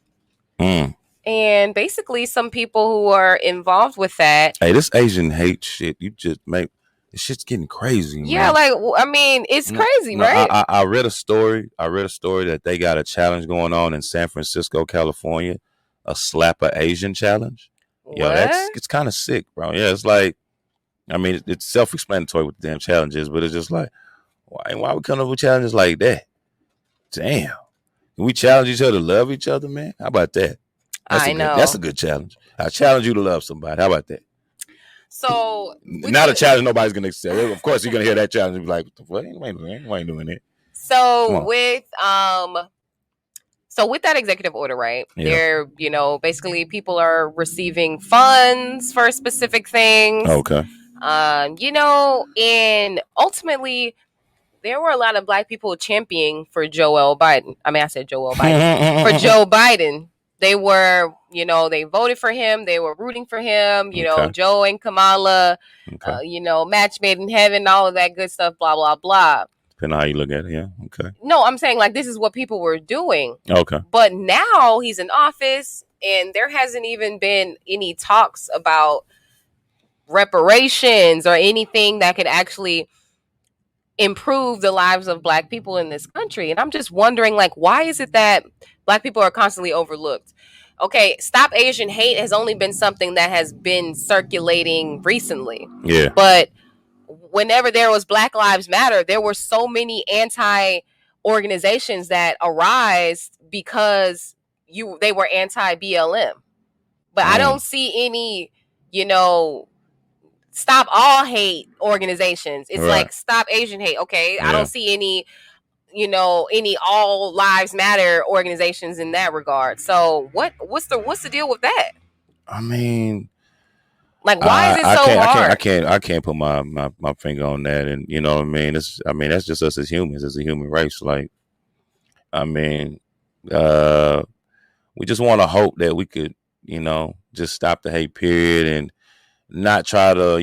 And basically, some people who are involved with that. Hey, this Asian hate shit, you just make. This shit's getting crazy, man. Yeah, like, I mean, it's crazy, right? I read a story. That they got a challenge going on in San Francisco, California, a Slap a Asian challenge. Yo, it's kind of sick, bro. Yeah, it's like, I mean, it's self-explanatory what the damn challenges, but it's just like, why we come up with challenges like that? Damn. Can we challenge each other to love each other, man? How about that? That's a good challenge. I challenge you to love somebody. How about that? So not a challenge nobody's gonna accept. Of course, you're gonna hear that challenge and be like, "What? Why ain't doing it?" So with that executive order, right? Yeah. There, basically people are receiving funds for specific things. Okay. And ultimately there were a lot of Black people championing for Joel Biden. I mean, I said Joel Biden. For Joe Biden. They were, they voted for him. They were rooting for him. Joe and Kamala, match made in heaven, all of that good stuff, blah, blah, blah. Depending on how you look at it, yeah. Okay. No, I'm saying like this is what people were doing. Okay. But now he's in office and there hasn't even been any talks about reparations or anything that could actually improve the lives of Black people in this country. And I'm just wondering, like, why is it that Black people are constantly overlooked? Okay, Stop Asian Hate has only been something that has been circulating recently. Yeah. But whenever there was Black Lives Matter, there were so many anti-organizations that arise because they were anti-BLM. But I don't see any, Stop All Hate organizations. It's like Stop Asian Hate. Okay. Yeah. I don't see any, any All Lives Matter organizations in that regard. So what's the deal with that? I mean, like, why is it so hard? I can't put my finger on that. And you know what I mean? That's just us as humans, as a human race. Like, I mean, we just want to hope that we could, just stop the hate period and not try to,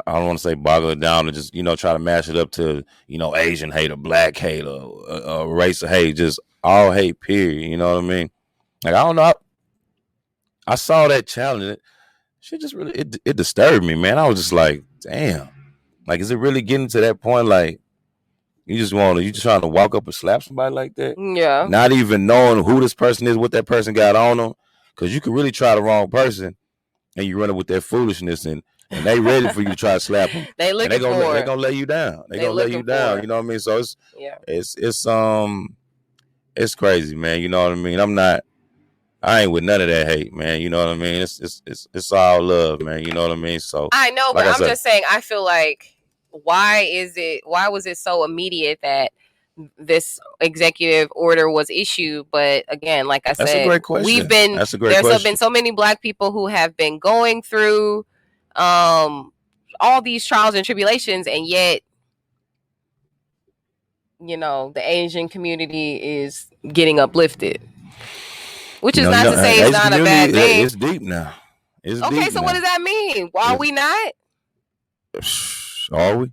I don't want to say boggle it down and just, try to mash it up to, Asian hate or Black hate or race of hate, just all hate period. You know what I mean? Like, I don't know. I saw that challenge. It just really, it disturbed me, man. I was just like, damn. Like, is it really getting to that point? Like, you just trying to walk up and slap somebody like that? Yeah. Not even knowing who this person is, what that person got on them. Because you could really try the wrong person and you run it with their foolishness and they ready for you to try to slap them. They're gonna lay you down. They're gonna lay you down. You know what I mean? So it's crazy, man. You know what I mean? I ain't with none of that hate, man. You know what I mean? It's all love, man. You know what I mean? So I know, but I'm just saying, I feel like why was it so immediate that this executive order was issued? But again, like I said, that's a great question. There's been so many Black people who have been going through all these trials and tribulations, and yet the Asian community is getting uplifted, which is not to say it's not a bad thing. It's deep now. Okay, so what does that mean? Are we not? Are we?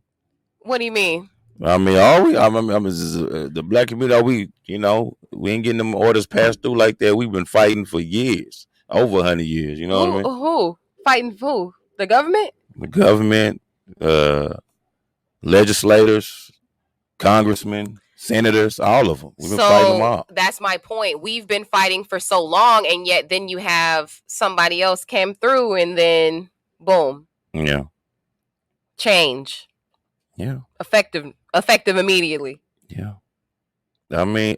What do you mean? I mean, are we? I mean, the Black community, are we, we ain't getting them orders passed through like that. We've been fighting for years, over 100 years. You know what I mean? Who? Fighting who? The government? The government, legislators, congressmen, senators, all of them. We've been fighting them all. That's my point. We've been fighting for so long, and yet then you have somebody else came through, and then boom. Yeah. Change. Yeah. Effective immediately. Yeah. I mean,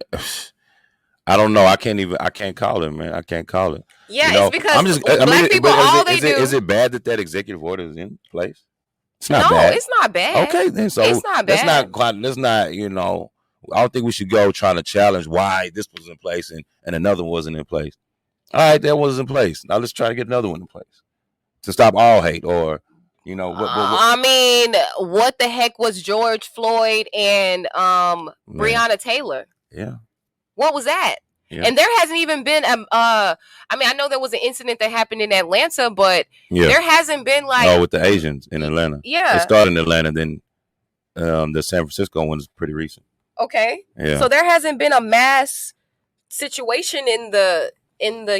I don't know. I can't call it, man. I can't call it. Yeah, it's because Black people, is it bad that executive order is in place? It's not bad. No, it's not bad. Okay, then. So it's not bad. Let's not, I don't think we should go trying to challenge why this was in place and another one wasn't in place. All right, that was in place. Now let's try to get another one in place to stop all hate or, I mean, what the heck was George Floyd and Breonna Taylor? Yeah. What was that? Yeah. And there hasn't even been I know there was an incident that happened in Atlanta, but there hasn't been like with the Asians in Atlanta. Yeah. It started in Atlanta, then the San Francisco one is pretty recent. Okay. Yeah. So there hasn't been a mass situation in the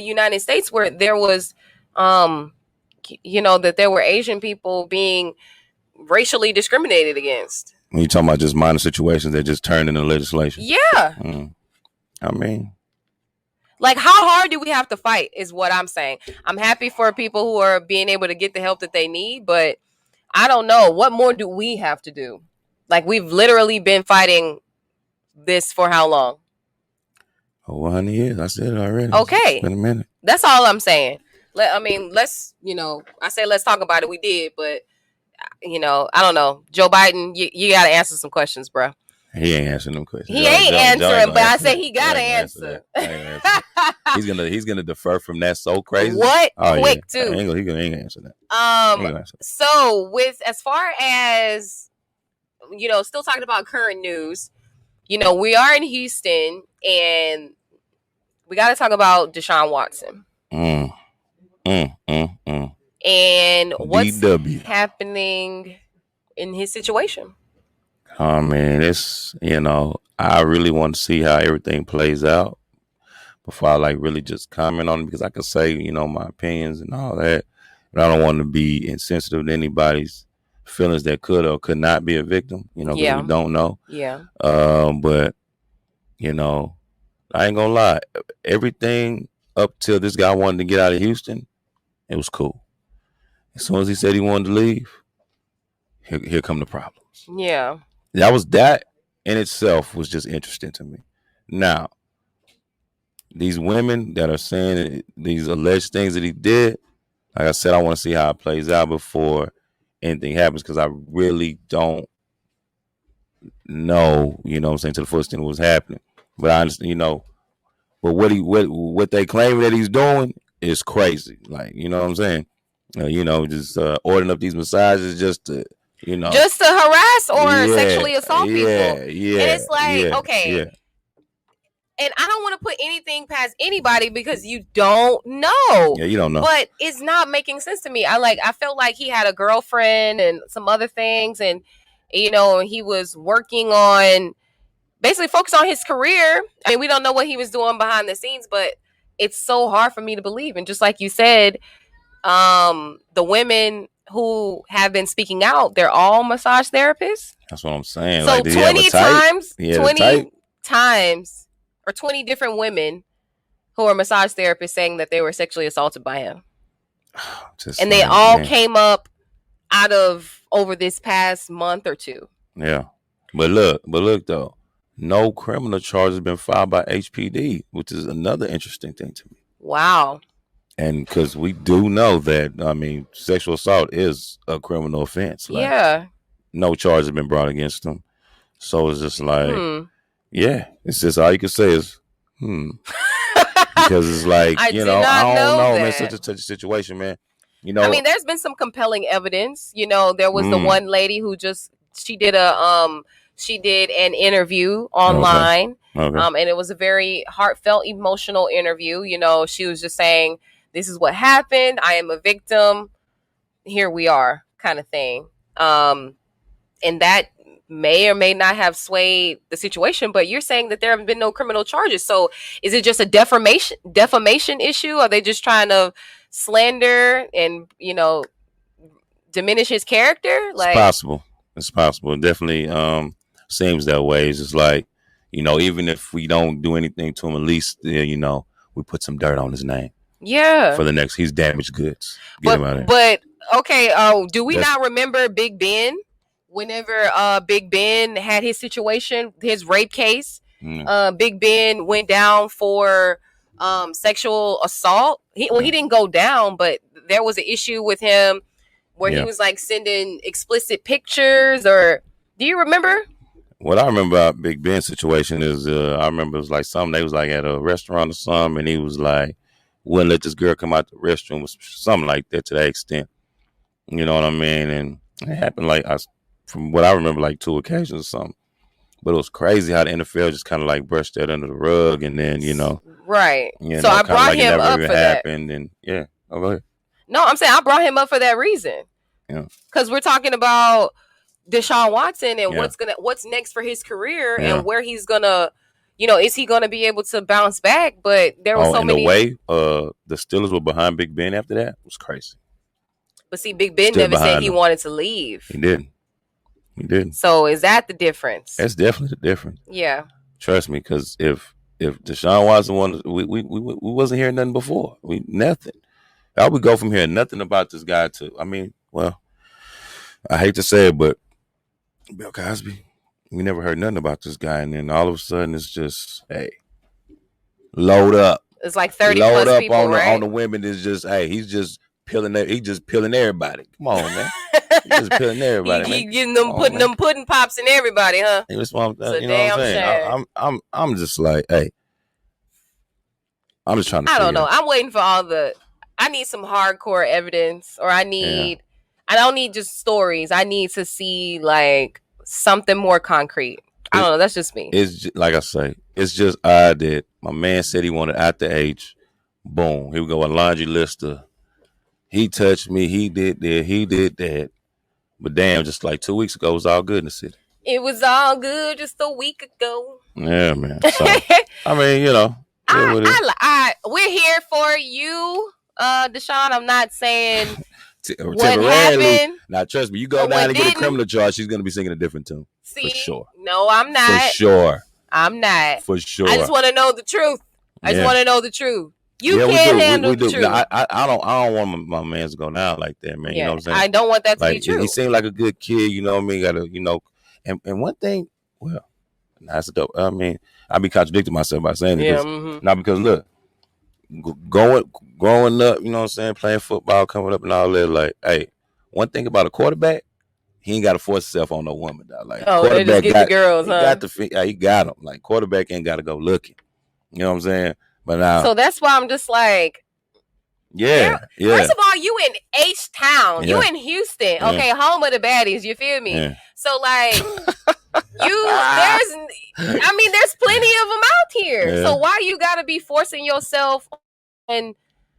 United States where there was that there were Asian people being racially discriminated against. When you're talking about just minor situations that just turned into legislation. Yeah. I mean, Like, how hard do we have to fight is what I'm saying. I'm happy for people who are being able to get the help that they need, but I don't know. What more do we have to do? Like, we've literally been fighting this for how long? Oh, 100 years. I said it already. Okay. It's been a minute. That's all I'm saying. Let's, I say let's talk about it. We did, but, I don't know. Joe Biden, you got to answer some questions, bro. He ain't answering them questions. He ain't answering, but I say he got to answer. He's gonna defer from that so crazy. What? Quick, too. He ain't gonna answer that. So as far as, still talking about current news, we are in Houston, and we got to talk about Deshaun Watson. And what's happening in his situation? Oh, man, it's, I really want to see how everything plays out before I really just comment on it, because I can say, my opinions and all that, but I don't want to be insensitive to anybody's feelings that could or could not be a victim, because we don't know. Yeah. But, I ain't gonna lie. Everything up till this guy wanted to get out of Houston, it was cool. As soon as he said he wanted to leave, here come the problems. Yeah. That in itself was just interesting to me. Now, these women that are saying these alleged things that he did, like I said, I want to see how it plays out before anything happens, because I really don't know, what I'm saying, to the full extent what was happening. But I understand, but what they claim that he's doing is crazy. Like, you know what I'm saying? Just ordering up these massages just to, just to harass or sexually assault people. Yeah. And it's like, okay. Yeah. And I don't want to put anything past anybody, because you don't know. Yeah, you don't know. But it's not making sense to me. I felt like he had a girlfriend and some other things, and he was working on basically focus on his career. I mean, we don't know what he was doing behind the scenes, but it's so hard for me to believe. And just like you said, the women who have been speaking out, they're all massage therapists. That's what I'm saying. So 20 times or 20 different women who are massage therapists saying that they were sexually assaulted by him. And they all came up out of over this past month or two. Yeah. But look though. No criminal charge has been filed by HPD, which is another interesting thing to me. Wow. And because we do know that, sexual assault is a criminal offense. No charge has been brought against them. So it's just like, it's just all you can say is, because it's like, I don't know, man, such a situation, man. There's been some compelling evidence. There was the one lady who she did an interview online. Okay. And it was a very heartfelt, emotional interview. She was just saying, this is what happened. I am a victim. Here we are, kind of thing. And that may or may not have swayed the situation, but you're saying that there have been no criminal charges. So is it just a defamation issue? Are they just trying to slander and, diminish his character? It's possible. It definitely seems that way. It's just like, even if we don't do anything to him, at least, we put some dirt on his name. Yeah. For the next, he's damaged goods. Get him out of here. But, okay, do we not remember Big Ben? Whenever Big Ben had his situation, his rape case, Big Ben went down for sexual assault. He didn't go down, but there was an issue with him where he was sending explicit pictures. Or do you remember? What I remember about Big Ben's situation is I remember it was something, they was at a restaurant or something, and he was wouldn't let this girl come out the restroom, or something like that, to that extent. You know what I mean? And it happened from what I remember, 2 occasions or something. But it was crazy how the NFL just kind of like brushed that under the rug, and then right. So I brought him up for that. And go ahead. No, I'm saying I brought him up for that reason. Yeah. Because we're talking about Deshaun Watson and what's next for his career and where he's gonna, is he gonna be able to bounce back? But there was so many. The way the Steelers were behind Big Ben after that was crazy. But see, Big Ben never said he wanted to leave. He didn't. So is that the difference? That's definitely the difference. Yeah. Trust me, because if if Deshaun Watson wanted, we wasn't hearing nothing before. Nothing. How we go from hearing nothing about this guy to, I mean, well, I hate to say it, but Bill Cosby, we never heard nothing about this guy, and then all of a sudden it's just, hey, load up. It's like 30 load plus up people, on right? on the women. Is just, hey, he's just peeling everybody. Come on, man. He's just peeling everybody. He getting them, putting them pudding pops in everybody, huh? That's what you know what I'm saying? I'm just like, hey, I'm just trying to. I don't know. I'm waiting for I need some hardcore evidence, or I don't need just stories. I need to see like something more concrete. I don't know. That's just me. It's just, like I say, it's just odd that my man said he wanted out the age. Boom. Here we go. A laundry list of he touched me. He did that. He did that. But damn, just like 2 weeks ago, it was all good in the city. It was all good just a week ago. Yeah, man. So, I mean, you know. We're here for you, Deshaun. I'm not saying what happened. Now, trust me, you go down and get a criminal charge, she's going to be singing a different tune. See? For sure. No, I'm not. For sure. I'm not. For sure. I just want to know the truth. I just want to know the truth. You can't handle the truth. No, I don't want my man to go down like that, man. Yeah, you know what I'm saying? I don't want that to be true. He seemed like a good kid, you know what I mean? Gotta, you know, and one thing, well, that's dope. I mean, I be contradicting myself by saying this. Now because look, growing up, you know what I'm saying, playing football, coming up and all that, like, hey, one thing about a quarterback, he ain't got to force himself on no woman, dog. Like, they just get the girls, he got them. Like, quarterback ain't got to go looking. You know what I'm saying? But now, so that's why I'm just like, yeah. First of all, you in H-Town. You in Houston. Okay, home of the baddies. You feel me? Yeah. So, like, there's plenty of them out here. Yeah. So why you got to be forcing yourself on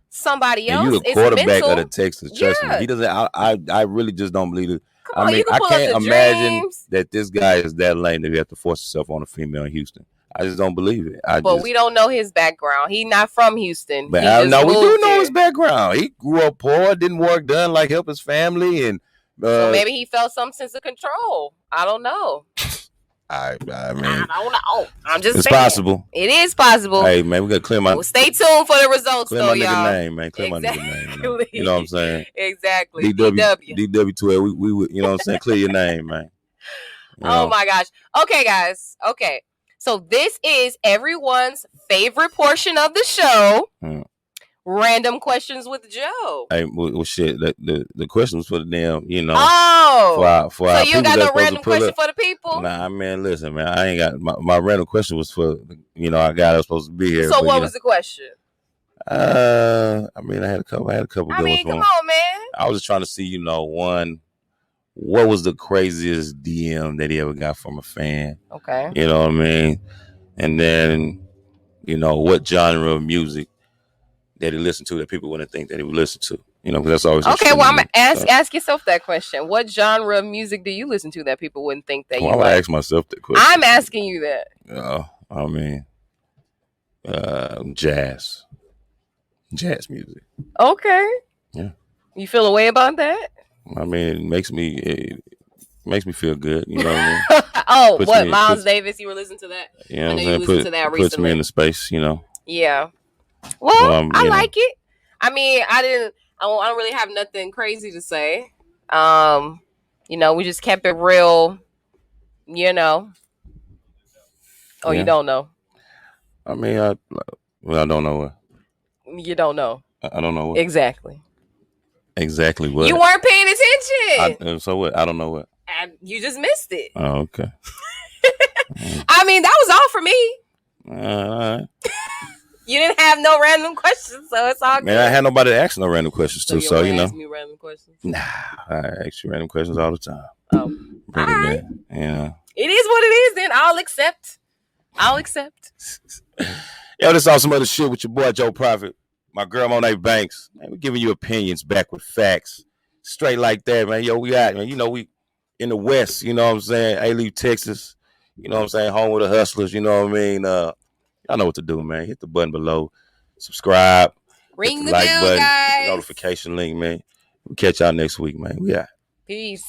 somebody else? And you the quarterback of the Texans. Trust me. He doesn't. I really just don't believe it. I mean, I can't imagine that this guy is that lame that he have to force himself on a female in Houston. I just don't believe it. But we don't know his background. He's not from Houston. But we do know his background. He grew up poor, didn't work done, like help his family, and so maybe he felt some sense of control. I don't know. I mean, I don't know. I'm just saying. It's possible. It is possible. Hey, man, we gotta clear my. Well, stay tuned for the results, clear though, my y'all. Nigga name, man. Clear my nigga name. Man. You know what I'm saying? Exactly. DW12. We you know what I'm saying? Clear your name, man. Oh my gosh. Okay, guys. Okay. So this is everyone's favorite portion of the show. Random questions with Joe. Hey, well, shit. The questions for the damn, you know. Oh. For so you got no random question for the people? Nah, man. Listen, man. I ain't got my random question was for our guy that was supposed to be here. So what was the question? I mean, I had a couple. I mean, come on, man. I was just trying to see, one. What was the craziest DM that he ever got from a fan? Okay. You know what I mean? And then, what genre of music that he listened to that people wouldn't think that he would listen to. Because that's always okay. Well, I'm gonna ask yourself that question. What genre of music do you listen to that people wouldn't think that you? I'm gonna ask myself that question. I'm asking you that. I mean, jazz music. Okay. Yeah. You feel a way about that? I mean, it makes me feel good. You know what I mean? Miles Davis? You were listening to that? You know what I'm saying? You listened to that recently. Puts me in the space, Yeah. Well, I like it. I mean, I don't really have nothing crazy to say. We just kept it real, Oh, yeah. You don't know? I mean, I don't know what. You don't know? I don't know what. Exactly. Exactly what? You weren't paying attention. So what? I don't know what. You just missed it. Oh, okay. I mean, that was all for me. All right. You didn't have no random questions, so it's all good. Man, I had nobody to ask no random questions to, so ask me random questions? Nah, I ask you random questions all the time. Oh, bring all it right. in. Yeah. It is what it is. Then I'll accept. Yo, this is all some other shit with your boy Joe Prophet. My girl Monet Banks, man, we giving you opinions back with facts. Straight like that, man. Yo, we out, man. We in the West, you know what I'm saying? Alief, Texas, you know what I'm saying? Home with the hustlers, you know what I mean? Y'all know what to do, man. Hit the button below. Subscribe. Ring the like bell, button, guys. Notification link, man. We'll catch y'all next week, man. We out. Peace.